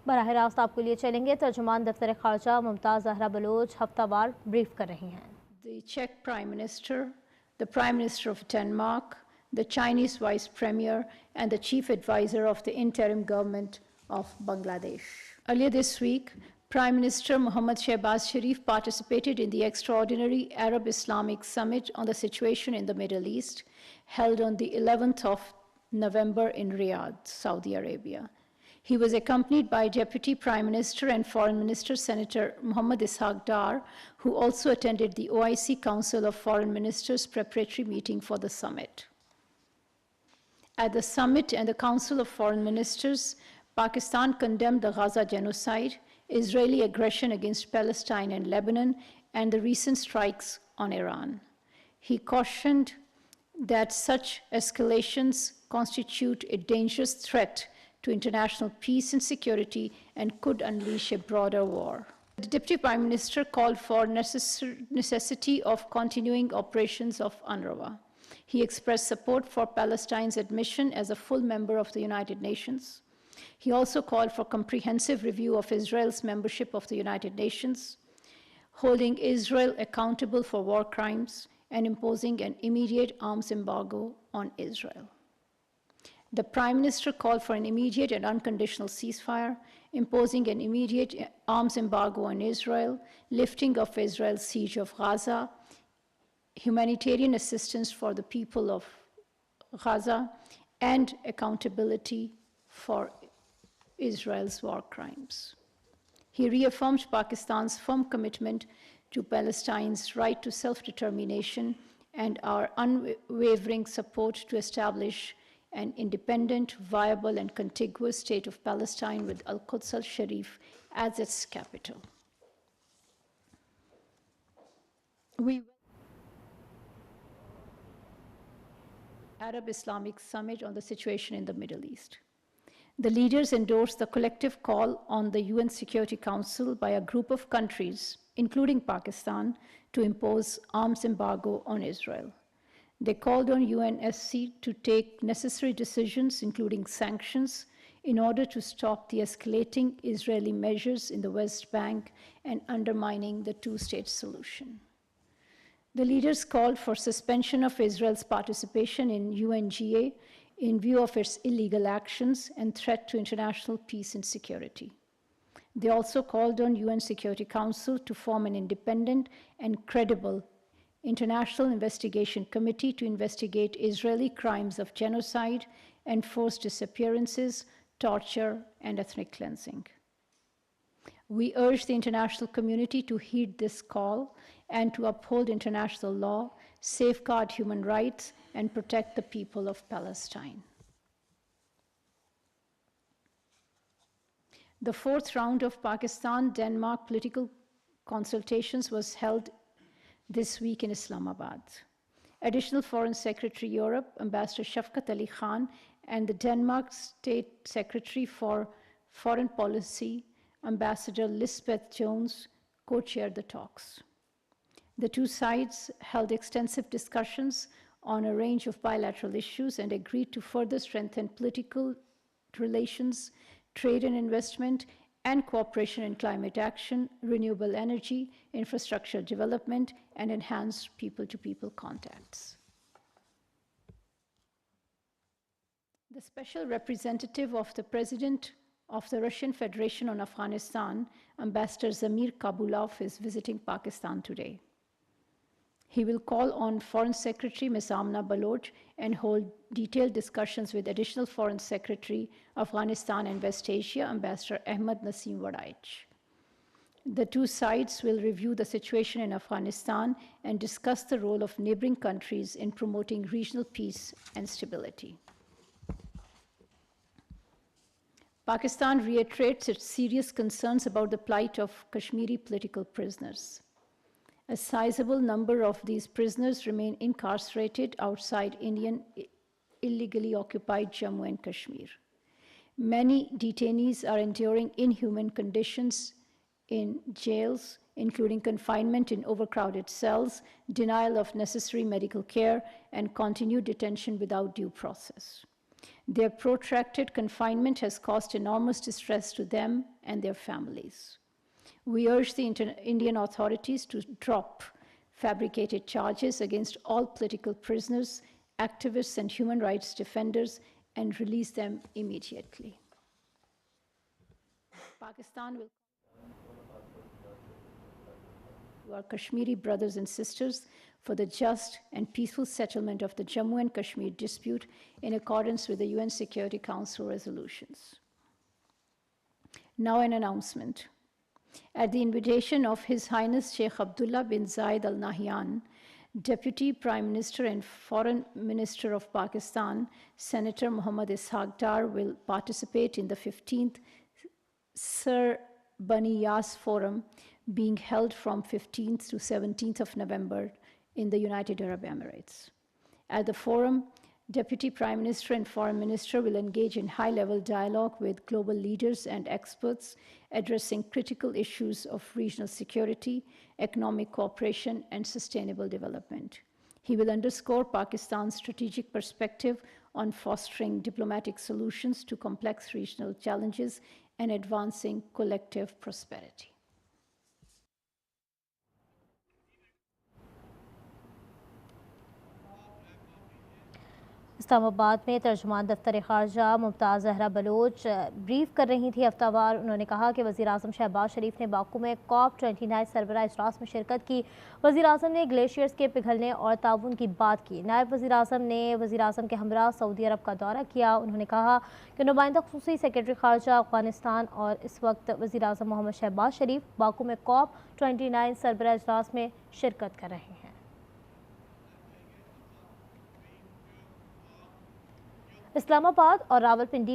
बराह रास्त आपके लिए चलेंगे। तर्जुमान दफ्तर खारजा मुमताज़ ज़हरा बलोच हफ्तावार ब्रीफ कर रही हैं। The Czech Prime Minister, the Prime Minister of Denmark, the Chinese Vice Premier, and the Chief Advisor of the interim government of Bangladesh. Earlier this week, Prime Minister Mohammad Shehbaz Sharif participated in the extraordinary Arab-Islamic Summit on the situation in the Middle East, held on the 11th of November in Riyadh, Saudi Arabia. He was accompanied by Deputy Prime Minister and Foreign Minister Senator Muhammad Ishaq Dar, who also attended the OIC Council of Foreign Ministers preparatory meeting for the summit. At the summit and the Council of Foreign Ministers, Pakistan condemned the Gaza genocide, Israeli aggression against Palestine and Lebanon, and the recent strikes on Iran. He cautioned that such escalations constitute a dangerous threat to international peace and security and could unleash a broader war. The Deputy Prime Minister called for necessity of continuing operations of UNRWA. He expressed support for Palestine's admission as a full member of the United Nations. He also called for comprehensive review of Israel's membership of the United Nations, holding Israel accountable for war crimes, and imposing an immediate arms embargo on Israel. The Prime Minister called for an immediate and unconditional ceasefire, imposing an immediate arms embargo on Israel, lifting of Israel's siege of Gaza, humanitarian assistance for the people of Gaza, and accountability for Israel's war crimes. He reaffirmed Pakistan's firm commitment to Palestine's right to self-determination and our unwavering support to establish an independent, viable, and contiguous state of Palestine with Al-Quds al-Sharif as its capital. Arab-Islamic Summit on the situation in the Middle East. The leaders endorsed the collective call on the UN Security Council by a group of countries, including Pakistan, to impose arms embargo on Israel. They called on UNSC to take necessary decisions, including sanctions, in order to stop the escalating Israeli measures in the West Bank and undermining the two-state solution. The leaders called for suspension of Israel's participation in UNGA in view of its illegal actions and threat to international peace and security. They also called on UN Security Council to form an independent and credible international investigation committee to investigate Israeli crimes of genocide, enforced disappearances, torture, and ethnic cleansing. We urge the international community to heed this call and to uphold international law, safeguard human rights, and protect the people of Palestine. The fourth round of Pakistan-Denmark political consultations was held this week in Islamabad. Additional Foreign Secretary Europe, Ambassador Shaukat Ali Khan, and the Denmark State Secretary for Foreign Policy, Ambassador Lisbeth Jones, co-chaired the talks. The two sides held extensive discussions on a range of bilateral issues and agreed to further strengthen political relations, trade and investment, and cooperation in climate action, renewable energy, infrastructure development, and enhanced people-to-people contacts. The special representative of the President of the Russian Federation on Afghanistan, Ambassador Zamir Kabulov, is visiting Pakistan today. He will call on Foreign Secretary Ms. Amna Baloch and hold detailed discussions with Additional Foreign Secretary of Afghanistan and West Asia, Ambassador Ahmad Naseem Wadaich. The two sides will review the situation in Afghanistan and discuss the role of neighboring countries in promoting regional peace and stability. Pakistan reiterates its serious concerns about the plight of Kashmiri political prisoners. A sizable number of these prisoners remain incarcerated outside Indian illegally occupied Jammu and Kashmir. Many detainees are enduring inhuman conditions in jails, including confinement in overcrowded cells, denial of necessary medical care, and continued detention without due process. Their protracted confinement has caused enormous distress to them and their families. We urge the Indian authorities to drop fabricated charges against all political prisoners, activists, and human rights defenders and release them immediately. Pakistan will to our Kashmiri brothers and sisters for the just and peaceful settlement of the Jammu and Kashmir dispute in accordance with the UN Security Council resolutions. Now an announcement. At the invitation of His Highness Sheikh Abdullah bin Zayed Al Nahyan, Deputy Prime Minister and Foreign Minister of Pakistan, Senator Muhammad Ishaq Dar will participate in the 15th Sir Bani Yas Forum being held from 15th to 17th of November in the United Arab Emirates. At the forum, Deputy Prime Minister and Foreign Minister will engage in high-level dialogue with global leaders and experts addressing critical issues of regional security, economic cooperation, and sustainable development. He will underscore Pakistan's strategic perspective on fostering diplomatic solutions to complex regional challenges and advancing collective prosperity. Islamabad में तर्जुमान दफ्तर ख़ारजा Mumtaz Zahra Bloch brief कर रही थी हफ्तावार। उन्होंने कहा कि वज़ीर-ए-आज़म शहबाज शरीफ ने बाकू में COP29 सरबराह इजलास में शिरकत की। वज़ीर-ए-आज़म ने ग्लेशियर्स के पिघलने और ताउन की बात की। नायब वज़ीर-ए-आज़म ने वज़ीर-ए-आज़म के हमरा सऊदी अरब का दौरा किया। उन्होंने कहा कि नुमाइंदा ख़ुसूसी सेक्रेटरी ख़ारजा अफ़गानिस्तान और इस वक्त वज़ीर-ए-आज़म मोहम्मद शहबाज शरीफ बाकू में COP29 सरबराह इजलास में शिरकत कर रहे हैं। इस्लामाबाद और रावलपिंडी